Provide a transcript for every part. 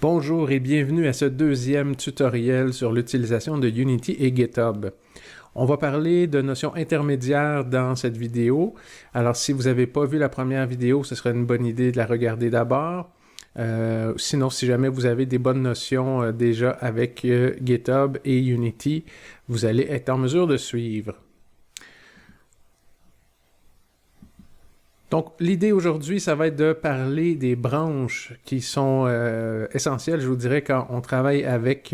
Bonjour et bienvenue à ce deuxième tutoriel sur l'utilisation de Unity et GitHub. On va parler de notions intermédiaires dans cette vidéo. Alors si vous n'avez pas vu la première vidéo, ce serait une bonne idée de la regarder d'abord. Sinon, si jamais vous avez des bonnes notions déjà avec GitHub et Unity, vous allez être en mesure de suivre. Donc, l'idée aujourd'hui, ça va être de parler des branches qui sont essentielles, je vous dirais, quand on travaille avec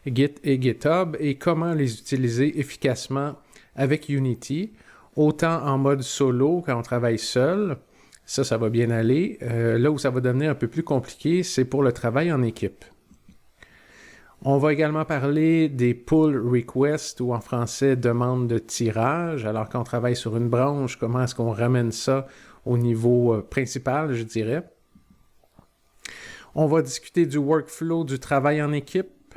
Git et GitHub et comment les utiliser efficacement avec Unity, autant en mode solo quand on travaille seul, ça va bien aller. Là où ça va devenir un peu plus compliqué, c'est pour le travail en équipe. On va également parler des pull requests ou en français demande de tirage. Alors quand on travaille sur une branche, comment est-ce qu'on ramène ça au niveau principal, je dirais. On va discuter du workflow du travail en équipe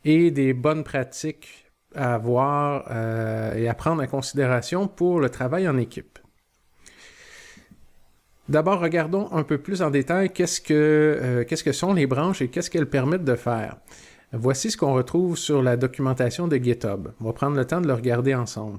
et des bonnes pratiques à avoir et à prendre en considération pour le travail en équipe. D'abord, regardons un peu plus en détail qu'est-ce que sont les branches et qu'est-ce qu'elles permettent de faire. Voici ce qu'on retrouve sur la documentation de GitHub. On va prendre le temps de le regarder ensemble.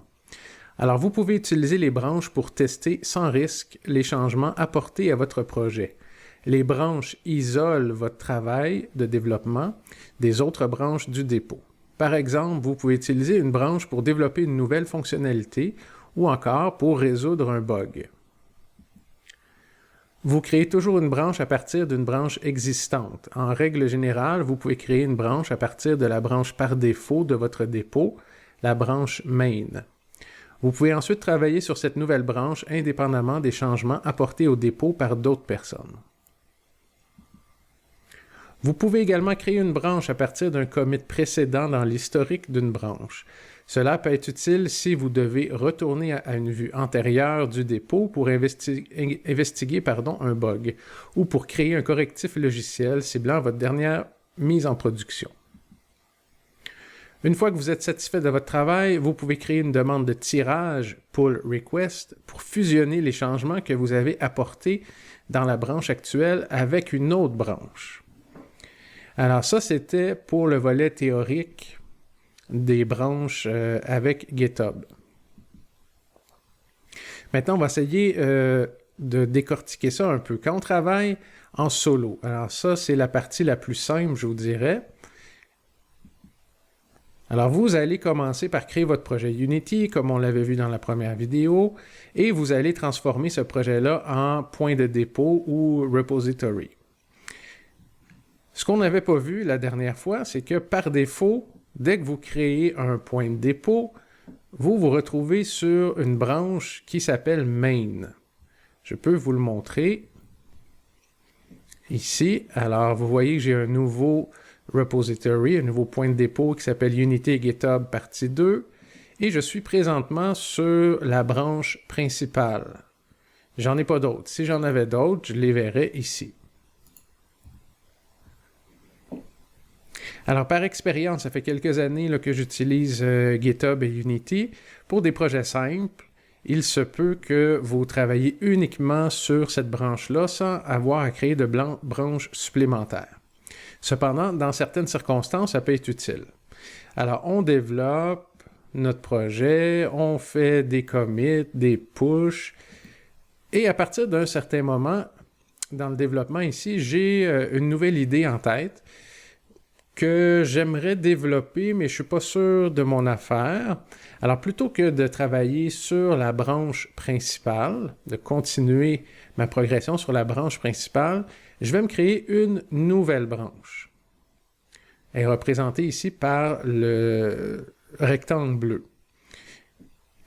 Alors, vous pouvez utiliser les branches pour tester sans risque les changements apportés à votre projet. Les branches isolent votre travail de développement des autres branches du dépôt. Par exemple, vous pouvez utiliser une branche pour développer une nouvelle fonctionnalité ou encore pour résoudre un bug. Vous créez toujours une branche à partir d'une branche existante. En règle générale, vous pouvez créer une branche à partir de la branche par défaut de votre dépôt, la branche main. Vous pouvez ensuite travailler sur cette nouvelle branche indépendamment des changements apportés au dépôt par d'autres personnes. Vous pouvez également créer une branche à partir d'un commit précédent dans l'historique d'une branche. Cela peut être utile si vous devez retourner à une vue antérieure du dépôt pour investiguer un bug ou pour créer un correctif logiciel ciblant votre dernière mise en production. Une fois que vous êtes satisfait de votre travail, vous pouvez créer une demande de tirage, pull request, pour fusionner les changements que vous avez apportés dans la branche actuelle avec une autre branche. Alors ça, c'était pour le volet théorique des branches avec GitHub. Maintenant, on va essayer de décortiquer ça un peu. Quand on travaille en solo, alors ça, c'est la partie la plus simple, je vous dirais. Alors, vous allez commencer par créer votre projet Unity, comme on l'avait vu dans la première vidéo, et vous allez transformer ce projet-là en point de dépôt ou repository. Ce qu'on n'avait pas vu la dernière fois, c'est que par défaut, dès que vous créez un point de dépôt, vous vous retrouvez sur une branche qui s'appelle main. Je peux vous le montrer ici. Alors, vous voyez que j'ai un nouveau repository, un nouveau point de dépôt qui s'appelle Unity et GitHub partie 2, et je suis présentement sur la branche principale. J'en ai pas d'autres. Si j'en avais d'autres, je les verrais ici. Alors, par expérience, ça fait quelques années là, que j'utilise GitHub et Unity. Pour des projets simples, il se peut que vous travaillez uniquement sur cette branche-là sans avoir à créer de branches supplémentaires. Cependant, dans certaines circonstances, ça peut être utile. Alors, on développe notre projet, on fait des commits, des push, et à partir d'un certain moment, dans le développement ici, j'ai une nouvelle idée en tête que j'aimerais développer, mais je ne suis pas sûr de mon affaire. Alors, plutôt que de travailler sur la branche principale, de continuer ma progression sur la branche principale, je vais me créer une nouvelle branche. Elle est représentée ici par le rectangle bleu.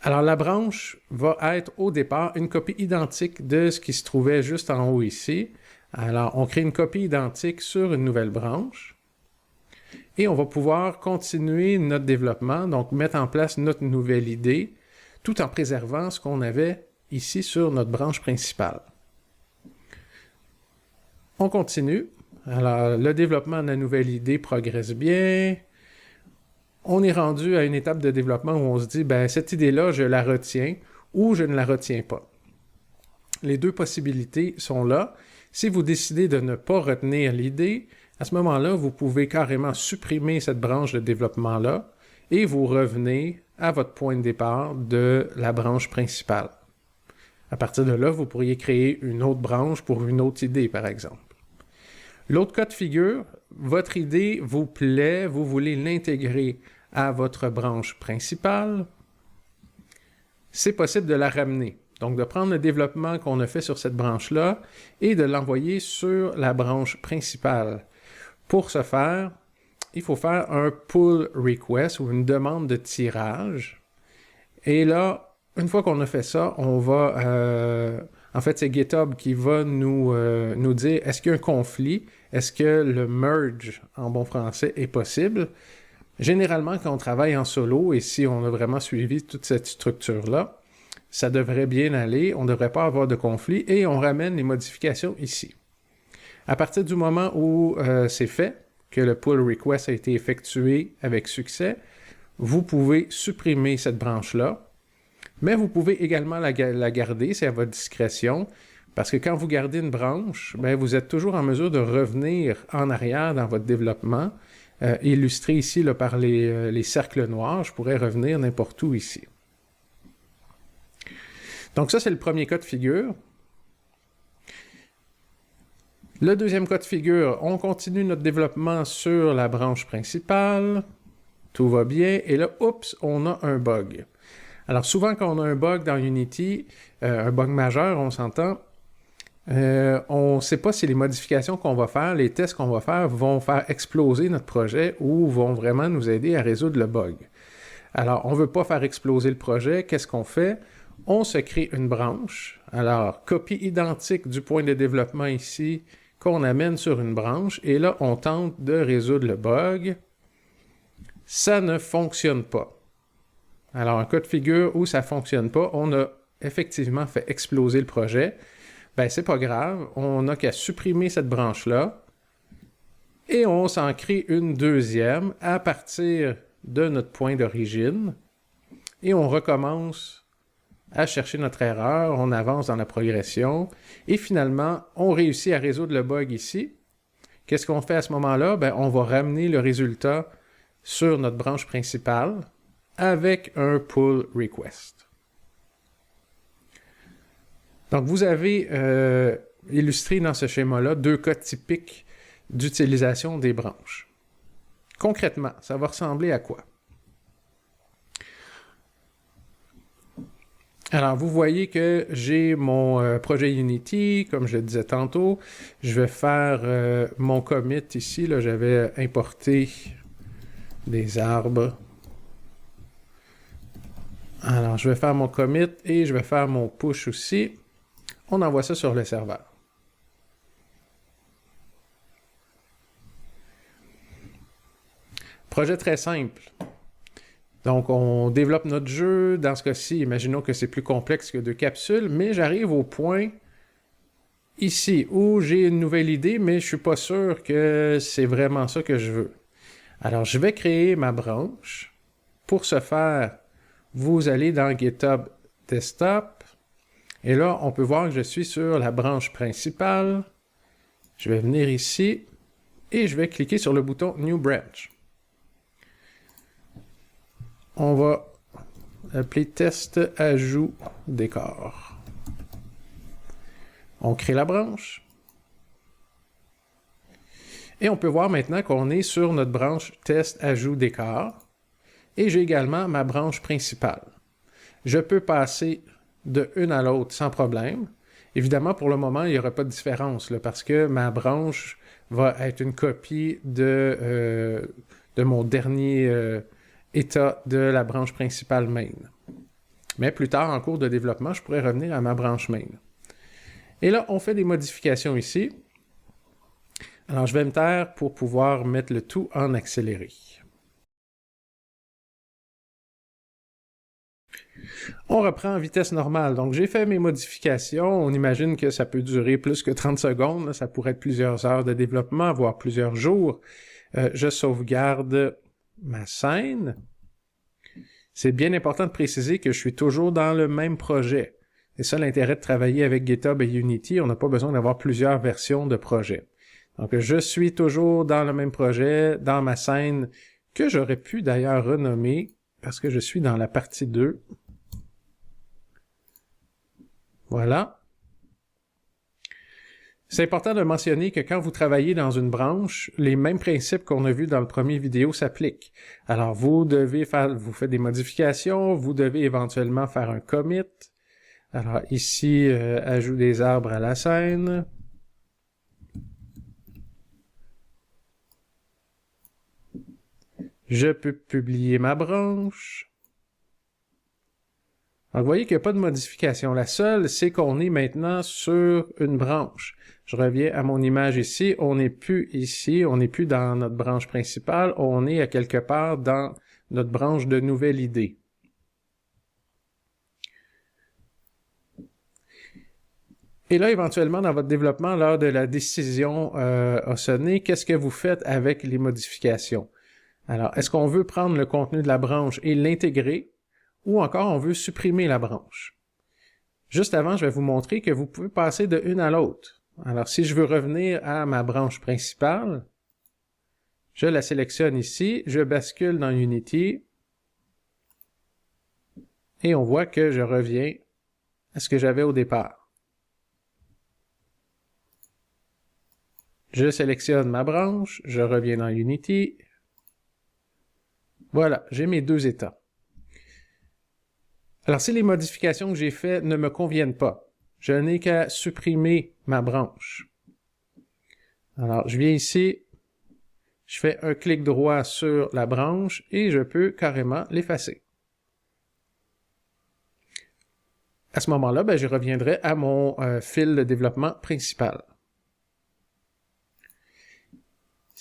Alors, la branche va être au départ une copie identique de ce qui se trouvait juste en haut ici. Alors, on crée une copie identique sur une nouvelle branche. Et on va pouvoir continuer notre développement, donc mettre en place notre nouvelle idée, tout en préservant ce qu'on avait ici sur notre branche principale. On continue. Alors, le développement de la nouvelle idée progresse bien. On est rendu à une étape de développement où on se dit, ben, cette idée-là, je la retiens ou je ne la retiens pas. Les deux possibilités sont là. Si vous décidez de ne pas retenir l'idée, à ce moment-là, vous pouvez carrément supprimer cette branche de développement-là et vous revenez à votre point de départ de la branche principale. À partir de là, vous pourriez créer une autre branche pour une autre idée, par exemple. L'autre cas de figure, votre idée vous plaît, vous voulez l'intégrer à votre branche principale, c'est possible de la ramener. Donc, de prendre le développement qu'on a fait sur cette branche-là et de l'envoyer sur la branche principale. Pour ce faire, il faut faire un pull request ou une demande de tirage. Et là, une fois qu'on a fait ça, on va... en fait, c'est GitHub qui va nous dire est-ce qu'il y a un conflit? Est-ce que le merge, en bon français, est possible? Généralement, quand on travaille en solo, et si on a vraiment suivi toute cette structure-là, ça devrait bien aller, on ne devrait pas avoir de conflit, et on ramène les modifications ici. À partir du moment où c'est fait, que le pull request a été effectué avec succès, vous pouvez supprimer cette branche-là, mais vous pouvez également la garder, c'est à votre discrétion, parce que quand vous gardez une branche, bien, vous êtes toujours en mesure de revenir en arrière dans votre développement, illustré ici là, par les cercles noirs. Je pourrais revenir n'importe où ici. Donc ça, c'est le premier cas de figure. Le deuxième cas de figure, on continue notre développement sur la branche principale. Tout va bien. Et là, oups, on a un bug. Alors souvent, quand on a un bug dans Unity, un bug majeur, on s'entend, on ne sait pas si les modifications qu'on va faire, les tests qu'on va faire vont faire exploser notre projet ou vont vraiment nous aider à résoudre le bug. Alors, on ne veut pas faire exploser le projet. Qu'est-ce qu'on fait? On se crée une branche. Alors, copie identique du point de développement ici qu'on amène sur une branche. Et là, on tente de résoudre le bug. Ça ne fonctionne pas. Alors, un cas de figure où ça ne fonctionne pas, on a effectivement fait exploser le projet. Ben, c'est pas grave, on n'a qu'à supprimer cette branche-là et on s'en crée une deuxième à partir de notre point d'origine et on recommence à chercher notre erreur, on avance dans la progression et finalement, on réussit à résoudre le bug ici. Qu'est-ce qu'on fait à ce moment-là? Ben, on va ramener le résultat sur notre branche principale avec un pull request. Donc, vous avez illustré dans ce schéma-là 2 cas typiques d'utilisation des branches. Concrètement, ça va ressembler à quoi? Alors, vous voyez que j'ai mon projet Unity, comme je le disais tantôt. Je vais faire mon commit ici. Là, j'avais importé des arbres. Alors, je vais faire mon commit et je vais faire mon push aussi. On envoie ça sur le serveur. Projet très simple. Donc, on développe notre jeu. Dans ce cas-ci, imaginons que c'est plus complexe que 2 capsules, mais j'arrive au point ici où j'ai une nouvelle idée, mais je ne suis pas sûr que c'est vraiment ça que je veux. Alors, je vais créer ma branche. Pour ce faire, vous allez dans GitHub Desktop. Et là, on peut voir que je suis sur la branche principale. Je vais venir ici et je vais cliquer sur le bouton New Branch. On va appeler test ajout décor. On crée la branche. Et on peut voir maintenant qu'on est sur notre branche test ajout décor. Et j'ai également ma branche principale. Je peux passer de une à l'autre sans problème. Évidemment, pour le moment, il n'y aura pas de différence là, parce que ma branche va être une copie de mon dernier état de la branche principale main. Mais plus tard, en cours de développement, je pourrais revenir à ma branche main. Et là, on fait des modifications ici. Alors, je vais me taire pour pouvoir mettre le tout en accéléré. On reprend en vitesse normale. Donc, j'ai fait mes modifications. On imagine que ça peut durer plus que 30 secondes. Là. Ça pourrait être plusieurs heures de développement, voire plusieurs jours. Je sauvegarde ma scène. C'est bien important de préciser que je suis toujours dans le même projet. C'est ça l'intérêt de travailler avec GitHub et Unity. On n'a pas besoin d'avoir plusieurs versions de projet. Donc, je suis toujours dans le même projet, dans ma scène, que j'aurais pu d'ailleurs renommer, parce que je suis dans la partie 2. Voilà. C'est important de mentionner que quand vous travaillez dans une branche, les mêmes principes qu'on a vus dans le premier vidéo s'appliquent. Alors, vous faites des modifications, vous devez éventuellement faire un commit. Alors, ici, ajout des arbres à la scène. Je peux publier ma branche. Donc, vous voyez qu'il n'y a pas de modification. La seule, c'est qu'on est maintenant sur une branche. Je reviens à mon image ici. On n'est plus ici. On n'est plus dans notre branche principale. On est à quelque part dans notre branche de nouvelle idée. Et là, éventuellement, dans votre développement, l'heure de la décision a sonné. Qu'est-ce que vous faites avec les modifications? Alors, est-ce qu'on veut prendre le contenu de la branche et l'intégrer? Ou encore, on veut supprimer la branche. Juste avant, je vais vous montrer que vous pouvez passer de une à l'autre. Alors, si je veux revenir à ma branche principale, je la sélectionne ici, je bascule dans Unity, et on voit que je reviens à ce que j'avais au départ. Je sélectionne ma branche, je reviens dans Unity. Voilà, j'ai mes deux états. Alors, si les modifications que j'ai faites ne me conviennent pas, je n'ai qu'à supprimer ma branche. Alors, je viens ici, je fais un clic droit sur la branche et je peux carrément l'effacer. À ce moment-là, je reviendrai à mon fil de développement principal.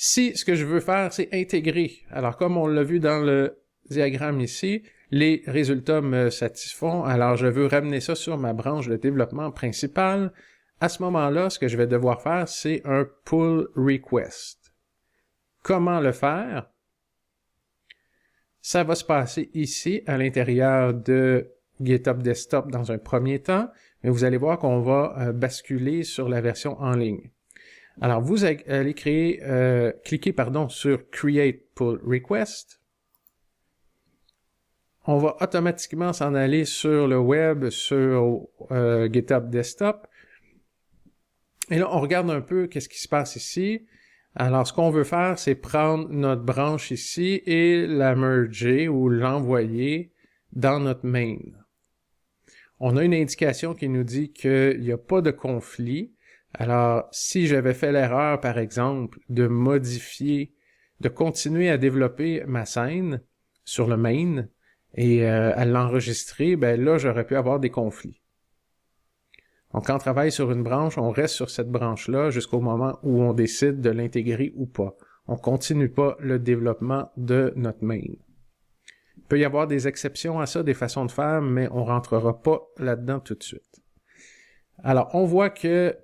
Si ce que je veux faire, c'est intégrer, alors comme on l'a vu dans le diagramme ici, les résultats me satisfont, alors je veux ramener ça sur ma branche de développement principale. À ce moment-là, ce que je vais devoir faire, c'est un pull request. Comment le faire? Ça va se passer ici, à l'intérieur de GitHub Desktop dans un premier temps, mais vous allez voir qu'on va basculer sur la version en ligne. Alors, vous allez cliquer sur Create Pull Request. On va automatiquement s'en aller sur le web, sur GitHub Desktop. Et là, on regarde un peu qu'est-ce qui se passe ici. Alors, ce qu'on veut faire, c'est prendre notre branche ici et la merger ou l'envoyer dans notre main. On a une indication qui nous dit qu'il n'y a pas de conflit. Alors, si j'avais fait l'erreur, par exemple, de modifier, de continuer à développer ma scène sur le main, et à l'enregistrer, là, j'aurais pu avoir des conflits. Donc, quand on travaille sur une branche, on reste sur cette branche-là jusqu'au moment où on décide de l'intégrer ou pas. On ne continue pas le développement de notre main. Il peut y avoir des exceptions à ça, des façons de faire, mais on ne rentrera pas là-dedans tout de suite. Alors, on voit que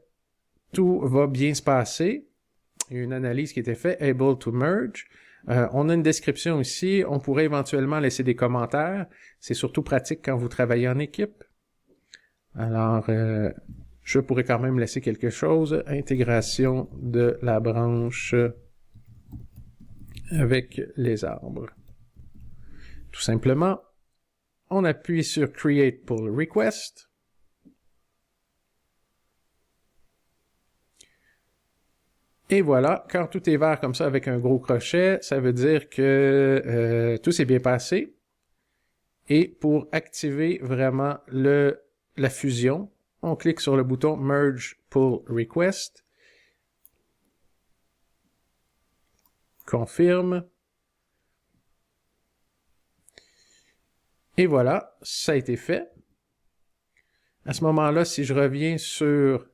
tout va bien se passer. Il y a une analyse qui a été faite, Able to Merge. On a une description ici, on pourrait éventuellement laisser des commentaires. C'est surtout pratique quand vous travaillez en équipe. Alors, je pourrais quand même laisser quelque chose. Intégration de la branche avec les arbres. Tout simplement, on appuie sur Create Pull Request. Et voilà, quand tout est vert comme ça avec un gros crochet, ça veut dire que tout s'est bien passé. Et pour activer vraiment la fusion, on clique sur le bouton Merge Pull Request. Confirme. Et voilà, ça a été fait. À ce moment-là, si je reviens sur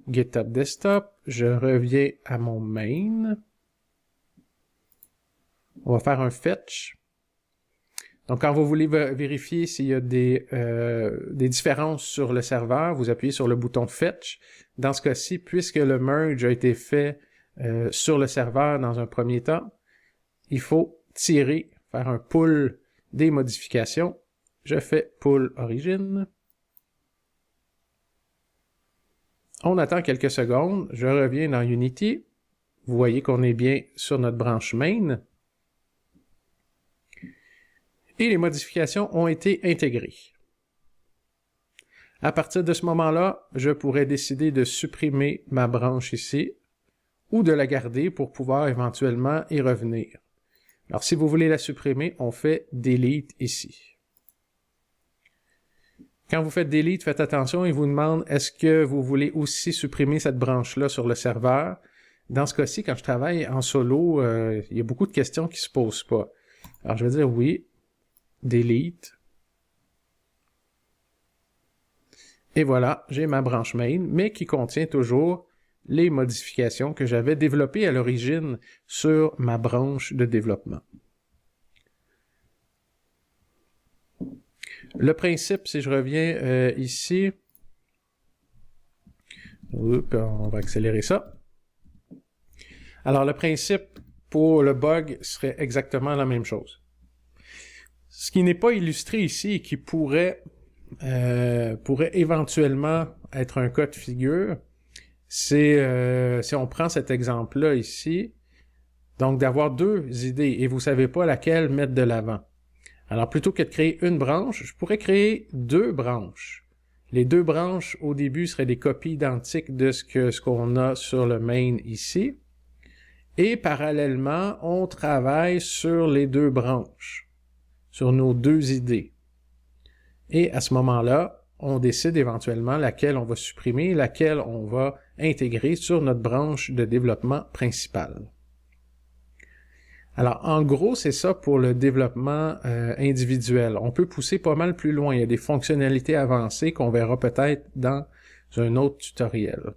GitHub Desktop, je reviens à mon main. On va faire un fetch. Donc, quand vous voulez vérifier s'il y a des différences sur le serveur, vous appuyez sur le bouton fetch. Dans ce cas-ci, puisque le merge a été fait sur le serveur dans un premier temps, il faut tirer, faire un pull des modifications. Je fais pull origin. On attend quelques secondes, je reviens dans Unity. Vous voyez qu'on est bien sur notre branche main. Et les modifications ont été intégrées. À partir de ce moment-là, je pourrais décider de supprimer ma branche ici ou de la garder pour pouvoir éventuellement y revenir. Alors, si vous voulez la supprimer, on fait « Delete » ici. Quand vous faites « Delete », faites attention, il vous demande « Est-ce que vous voulez aussi supprimer cette branche-là sur le serveur? » Dans ce cas-ci, quand je travaille en solo, il y a beaucoup de questions qui ne se posent pas. Alors, je vais dire « Oui ». Delete. Et voilà, j'ai ma branche main, mais qui contient toujours les modifications que j'avais développées à l'origine sur ma branche de développement. Le principe, si je reviens ici, on va accélérer ça. Alors, le principe pour le bug serait exactement la même chose. Ce qui n'est pas illustré ici et qui pourrait éventuellement être un cas de figure, c'est si on prend cet exemple-là ici, donc d'avoir deux idées et vous ne savez pas laquelle mettre de l'avant. Alors plutôt que de créer une branche, je pourrais créer deux branches. Les deux branches au début seraient des copies identiques de ce qu'on a sur le main ici. Et parallèlement, on travaille sur les deux branches, sur nos deux idées. Et à ce moment-là, on décide éventuellement laquelle on va supprimer, laquelle on va intégrer sur notre branche de développement principale. Alors, en gros, c'est ça pour le développement individuel. On peut pousser pas mal plus loin. Il y a des fonctionnalités avancées qu'on verra peut-être dans un autre tutoriel.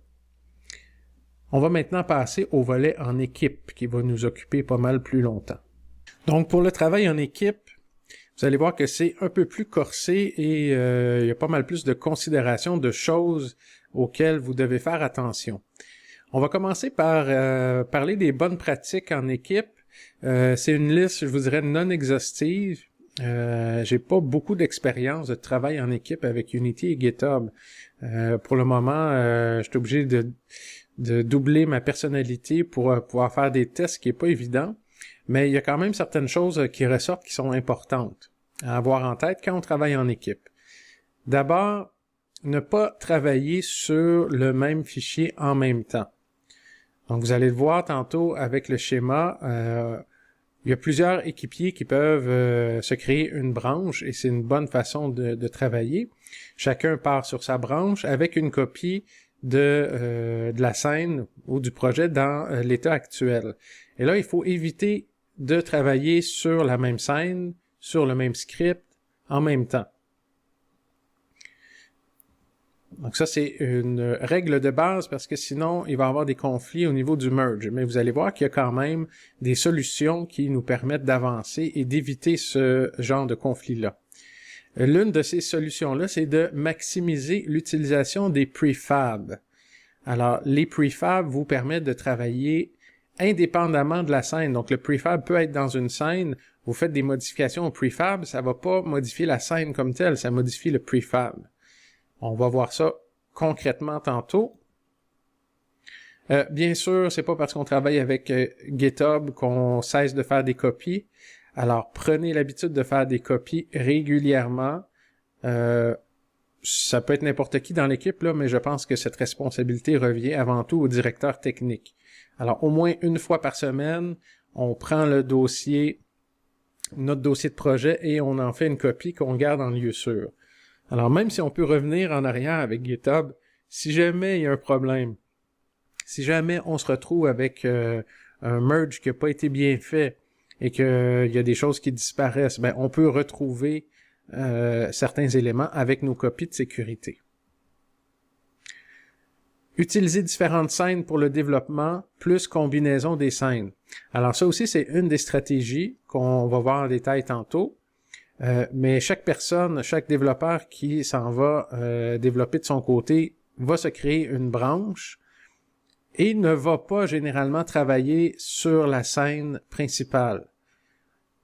On va maintenant passer au volet en équipe qui va nous occuper pas mal plus longtemps. Donc, pour le travail en équipe, vous allez voir que c'est un peu plus corsé et il y a pas mal plus de considérations, de choses auxquelles vous devez faire attention. On va commencer par parler des bonnes pratiques en équipe. C'est une liste, je vous dirais, non exhaustive. J'ai pas beaucoup d'expérience de travail en équipe avec Unity et GitHub. Pour le moment, je suis obligé de doubler ma personnalité pour pouvoir faire des tests, ce qui est pas évident. Mais il y a quand même certaines choses qui ressortent qui sont importantes à avoir en tête quand on travaille en équipe. D'abord, ne pas travailler sur le même fichier en même temps. Donc, vous allez le voir tantôt avec le schéma. Il y a plusieurs équipiers qui peuvent se créer une branche et c'est une bonne façon de travailler. Chacun part sur sa branche avec une copie de la scène ou du projet dans l'état actuel. Et là, il faut éviter de travailler sur la même scène, sur le même script, en même temps. Donc ça, c'est une règle de base parce que sinon, il va y avoir des conflits au niveau du merge. Mais vous allez voir qu'il y a quand même des solutions qui nous permettent d'avancer et d'éviter ce genre de conflit-là. L'une de ces solutions-là, c'est de maximiser l'utilisation des prefabs. Alors, les prefabs vous permettent de travailler indépendamment de la scène. Donc, le prefab peut être dans une scène, vous faites des modifications au prefab, ça va pas modifier la scène comme telle, ça modifie le prefab. On va voir ça concrètement tantôt. Bien sûr, c'est pas parce qu'on travaille avec GitHub qu'on cesse de faire des copies. Alors, prenez l'habitude de faire des copies régulièrement. Ça peut être n'importe qui dans l'équipe, là, mais je pense que cette responsabilité revient avant tout au directeur technique. Alors, au moins une fois par semaine, on prend le dossier, notre dossier de projet, et on en fait une copie qu'on garde en lieu sûr. Alors, même si on peut revenir en arrière avec GitHub, si jamais il y a un problème, si jamais on se retrouve avec un merge qui n'a pas été bien fait et qu'il y a des choses qui disparaissent, ben, on peut retrouver certains éléments avec nos copies de sécurité. Utiliser différentes scènes pour le développement, plus combinaison des scènes. Alors ça aussi, c'est une des stratégies qu'on va voir en détail tantôt. Mais chaque personne, chaque développeur qui s'en va développer de son côté va se créer une branche et ne va pas généralement travailler sur la scène principale.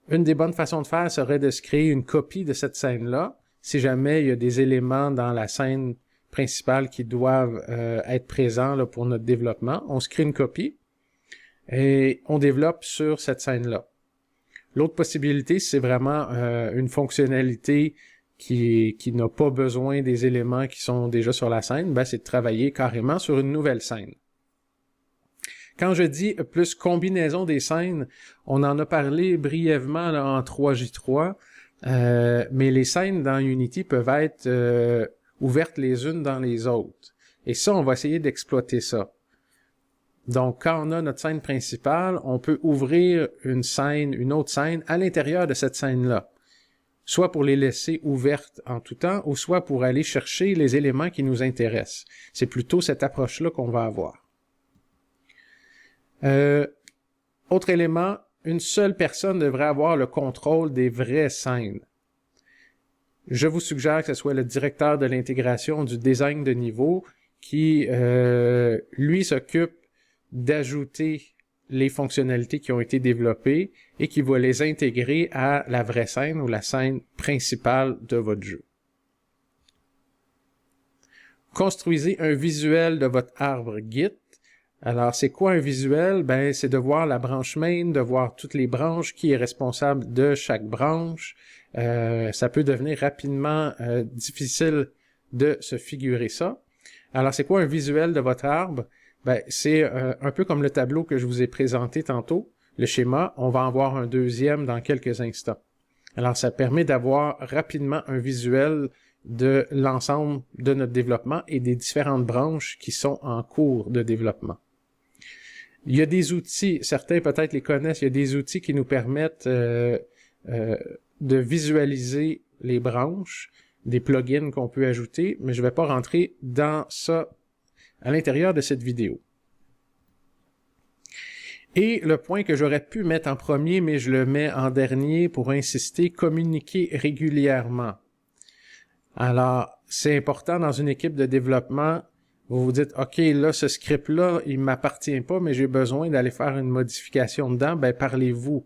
Une des bonnes façons de faire serait de se créer une copie de cette scène-là, si jamais il y a des éléments dans la scène principale qui doivent être présents là, pour notre développement. On se crée une copie. et on développe sur cette scène-là. L'autre possibilité, c'est vraiment une fonctionnalité qui n'a pas besoin des éléments qui sont déjà sur la scène, ben, c'est de travailler carrément sur une nouvelle scène. Quand je dis plus combinaison des scènes, on en a parlé brièvement là, en 3J3, mais les scènes dans Unity peuvent être ouvertes les unes dans les autres. Et ça, on va essayer d'exploiter ça. Donc, quand on a notre scène principale, on peut ouvrir une autre scène à l'intérieur de cette scène-là. Soit pour les laisser ouvertes en tout temps, ou soit pour aller chercher les éléments qui nous intéressent. C'est plutôt cette approche-là qu'on va avoir. Autre élément, une seule personne devrait avoir le contrôle des vraies scènes. Je vous suggère que ce soit le directeur de l'intégration du design de niveau qui, lui, s'occupe d'ajouter les fonctionnalités qui ont été développées et qui va les intégrer à la vraie scène ou la scène principale de votre jeu. Construisez un visuel de votre arbre Git. Alors, c'est quoi un visuel? Ben, c'est de voir la branche main, de voir toutes les branches, qui est responsable de chaque branche. Ça peut devenir rapidement difficile de se figurer ça. Alors, c'est quoi un visuel de votre arbre? Ben, c'est un peu comme le tableau que je vous ai présenté tantôt, le schéma. On va en voir un deuxième dans quelques instants. Alors, ça permet d'avoir rapidement un visuel de l'ensemble de notre développement et des différentes branches qui sont en cours de développement. Il y a des outils, certains peut-être les connaissent, il y a des outils qui nous permettent de visualiser les branches, des plugins qu'on peut ajouter, mais je ne vais pas rentrer dans ça à l'intérieur de cette vidéo. Et le point que j'aurais pu mettre en premier, mais je le mets en dernier pour insister, communiquer régulièrement. Alors, c'est important dans une équipe de développement, vous vous dites, OK, là, ce script-là, il ne m'appartient pas, mais j'ai besoin d'aller faire une modification dedans, ben parlez-vous.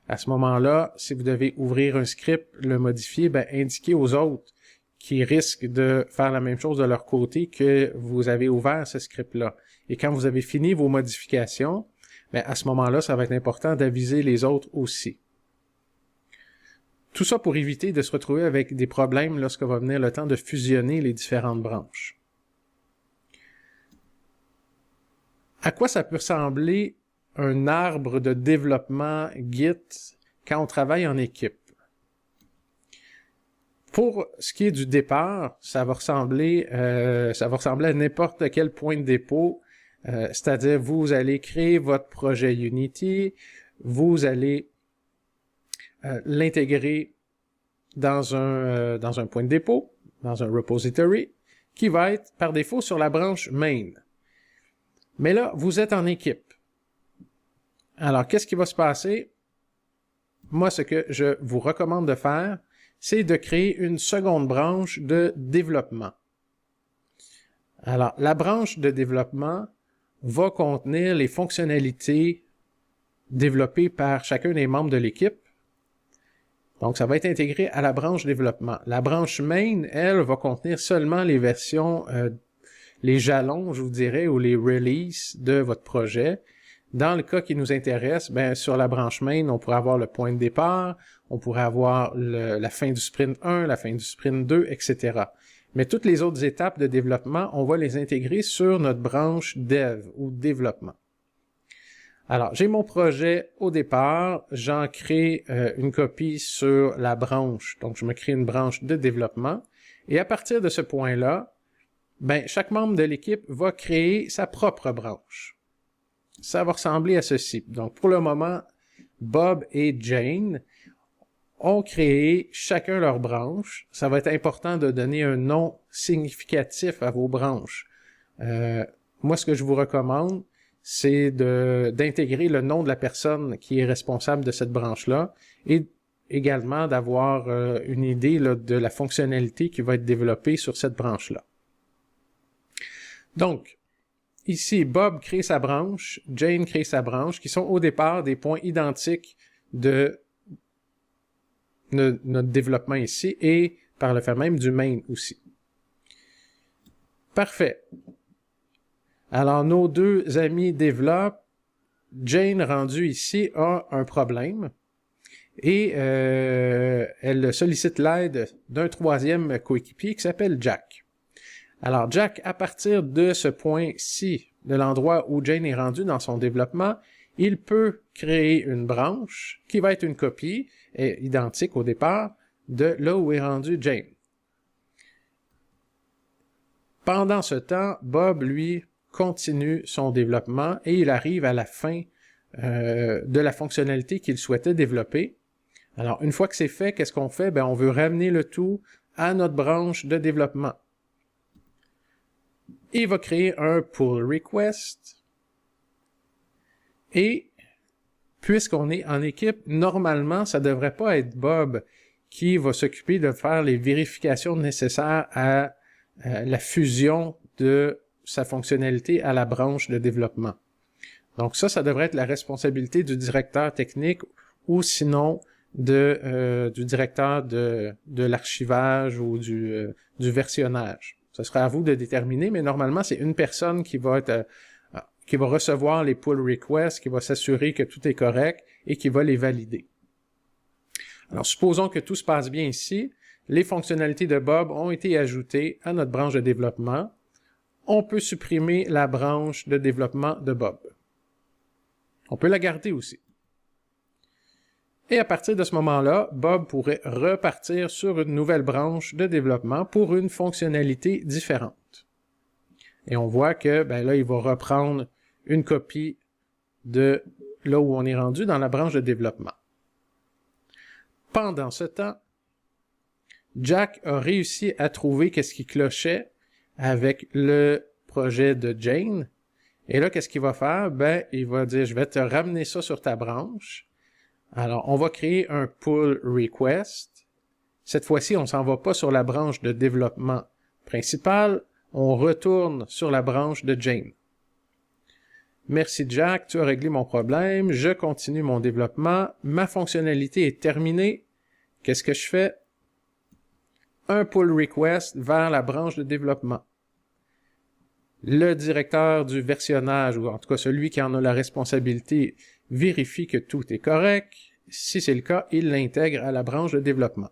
À ce moment-là, si vous devez ouvrir un script, le modifier, ben indiquez aux autres qui risquent de faire la même chose de leur côté que vous avez ouvert ce script-là. Et quand vous avez fini vos modifications, ben à ce moment-là, ça va être important d'aviser les autres aussi. Tout ça pour éviter de se retrouver avec des problèmes lorsque va venir le temps de fusionner les différentes branches. À quoi ça peut ressembler un arbre de développement Git quand on travaille en équipe? Pour ce qui est du départ, ça va ressembler à n'importe quel point de dépôt, c'est-à-dire vous allez créer votre projet Unity, vous allez l'intégrer dans un point de dépôt, dans un repository, qui va être par défaut sur la branche main. Mais là, vous êtes en équipe. Alors, qu'est-ce qui va se passer? Moi, ce que je vous recommande de faire, c'est de créer une seconde branche de développement. Alors, la branche de développement va contenir les fonctionnalités développées par chacun des membres de l'équipe. Donc, ça va être intégré à la branche développement. La branche main, elle, va contenir seulement les versions, les jalons, je vous dirais, ou les releases de votre projet. Dans le cas qui nous intéresse, ben, sur la branche main, on pourrait avoir le point de départ, on pourrait avoir la fin du sprint 1, la fin du sprint 2, etc. Mais toutes les autres étapes de développement, on va les intégrer sur notre branche dev ou développement. Alors, j'ai mon projet au départ, j'en crée une copie sur la branche. Donc, je me crée une branche de développement. Et à partir de ce point-là, ben, chaque membre de l'équipe va créer sa propre branche. Ça va ressembler à ceci. Donc, pour le moment, Bob et Jane ont créé chacun leur branche. Ça va être important de donner un nom significatif à vos branches. Moi, ce que je vous recommande, c'est d'intégrer le nom de la personne qui est responsable de cette branche-là et également d'avoir une idée là, de la fonctionnalité qui va être développée sur cette branche-là. Donc, ici, Bob crée sa branche, Jane crée sa branche, qui sont au départ des points identiques de notre développement ici et par le fait même du main aussi. Parfait. Alors, nos deux amis développent. Jane, rendue ici, a un problème et elle sollicite l'aide d'un troisième coéquipier qui s'appelle Jack. Alors Jack, à partir de ce point-ci, de l'endroit où Jane est rendue dans son développement, il peut créer une branche qui va être une copie, identique au départ, de là où est rendue Jane. Pendant ce temps, Bob, lui, continue son développement et il arrive à la fin de la fonctionnalité qu'il souhaitait développer. Alors, une fois que c'est fait, qu'est-ce qu'on fait? On veut ramener le tout à notre branche de développement. Il va créer un pull request et puisqu'on est en équipe, normalement, ça ne devrait pas être Bob qui va s'occuper de faire les vérifications nécessaires à la fusion de sa fonctionnalité à la branche de développement. Donc ça devrait être la responsabilité du directeur technique ou sinon du directeur de l'archivage ou du versionnage. Ce sera à vous de déterminer, mais normalement, c'est une personne qui va recevoir les pull requests, qui va s'assurer que tout est correct et qui va les valider. Alors, supposons que tout se passe bien ici. Les fonctionnalités de Bob ont été ajoutées à notre branche de développement. On peut supprimer la branche de développement de Bob. On peut la garder aussi. Et à partir de ce moment-là, Bob pourrait repartir sur une nouvelle branche de développement pour une fonctionnalité différente. Et on voit que là, il va reprendre une copie de là où on est rendu dans la branche de développement. Pendant ce temps, Jack a réussi à trouver qu'est-ce qui clochait avec le projet de Jane. Et là, qu'est-ce qu'il va faire? Il va dire, je vais te ramener ça sur ta branche. Alors, on va créer un pull request. Cette fois-ci, on ne s'en va pas sur la branche de développement principale. On retourne sur la branche de Jane. Merci Jack, tu as réglé mon problème. Je continue mon développement. Ma fonctionnalité est terminée. Qu'est-ce que je fais? Un pull request vers la branche de développement. Le directeur du versionnage, ou en tout cas celui qui en a la responsabilité, vérifie que tout est correct. Si c'est le cas, il l'intègre à la branche de développement.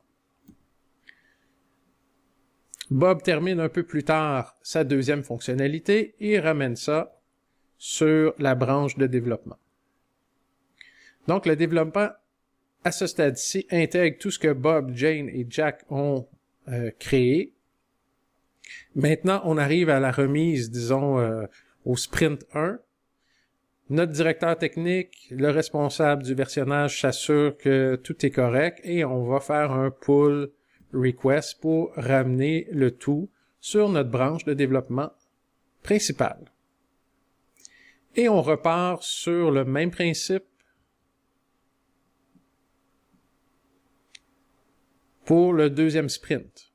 Bob termine un peu plus tard sa deuxième fonctionnalité et ramène ça sur la branche de développement. Donc, le développement, à ce stade-ci, intègre tout ce que Bob, Jane et Jack ont créé. Maintenant, on arrive à la remise, disons, au sprint 1. Notre directeur technique, le responsable du versionnage s'assure que tout est correct et on va faire un pull request pour ramener le tout sur notre branche de développement principale. Et on repart sur le même principe pour le deuxième sprint.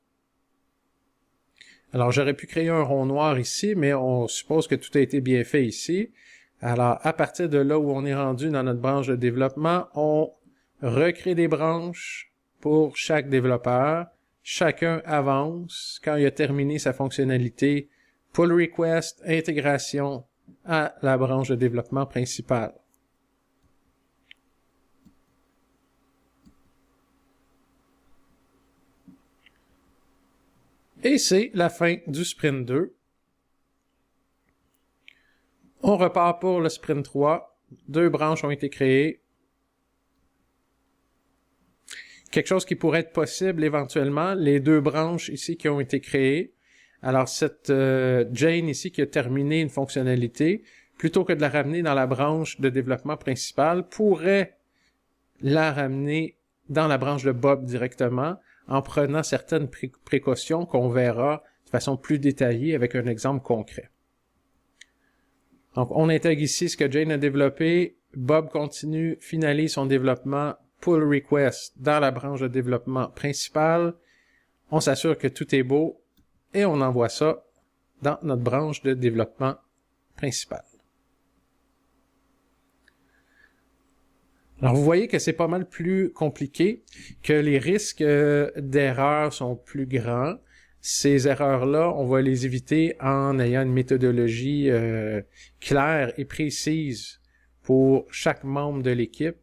Alors, j'aurais pu créer un rond noir ici, mais on suppose que tout a été bien fait ici. Alors, à partir de là où on est rendu dans notre branche de développement, on recrée des branches pour chaque développeur. Chacun avance quand il a terminé sa fonctionnalité. Pull request, intégration à la branche de développement principale. Et c'est la fin du sprint 2. On repart pour le sprint 3. 2 branches ont été créées. Quelque chose qui pourrait être possible éventuellement, les 2 branches ici qui ont été créées. Alors cette Jane ici qui a terminé une fonctionnalité, plutôt que de la ramener dans la branche de développement principale, pourrait la ramener dans la branche de Bob directement en prenant certaines précautions qu'on verra de façon plus détaillée avec un exemple concret. Donc, on intègre ici ce que Jane a développé. Bob continue, finalise son développement, pull request dans la branche de développement principale. On s'assure que tout est beau et on envoie ça dans notre branche de développement principale. Alors, vous voyez que c'est pas mal plus compliqué, que les risques d'erreurs sont plus grands. Ces erreurs-là, on va les éviter en ayant une méthodologie claire et précise pour chaque membre de l'équipe.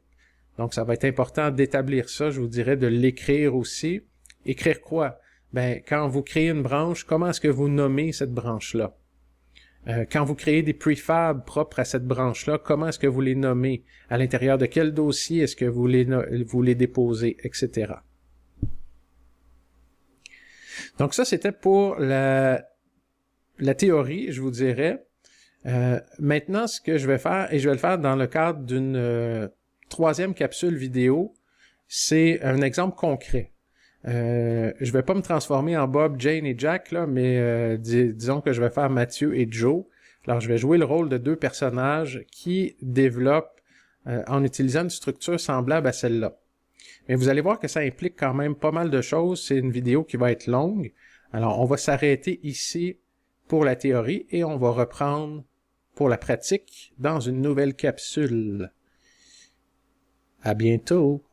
Donc, ça va être important d'établir ça, je vous dirais, de l'écrire aussi. Écrire quoi? Ben, quand vous créez une branche, comment est-ce que vous nommez cette branche-là? Quand vous créez des prefabs propres à cette branche-là, comment est-ce que vous les nommez? À l'intérieur de quel dossier est-ce que vous les déposez, etc. Donc ça, c'était pour la théorie, je vous dirais. Maintenant, ce que je vais faire, et je vais le faire dans le cadre d'une troisième capsule vidéo, c'est un exemple concret. Je vais pas me transformer en Bob, Jane et Jack, là, mais disons que je vais faire Mathieu et Joe. Alors, je vais jouer le rôle de deux personnages qui développent en utilisant une structure semblable à celle-là. Mais vous allez voir que ça implique quand même pas mal de choses. C'est une vidéo qui va être longue. Alors, on va s'arrêter ici pour la théorie et on va reprendre pour la pratique dans une nouvelle capsule. À bientôt!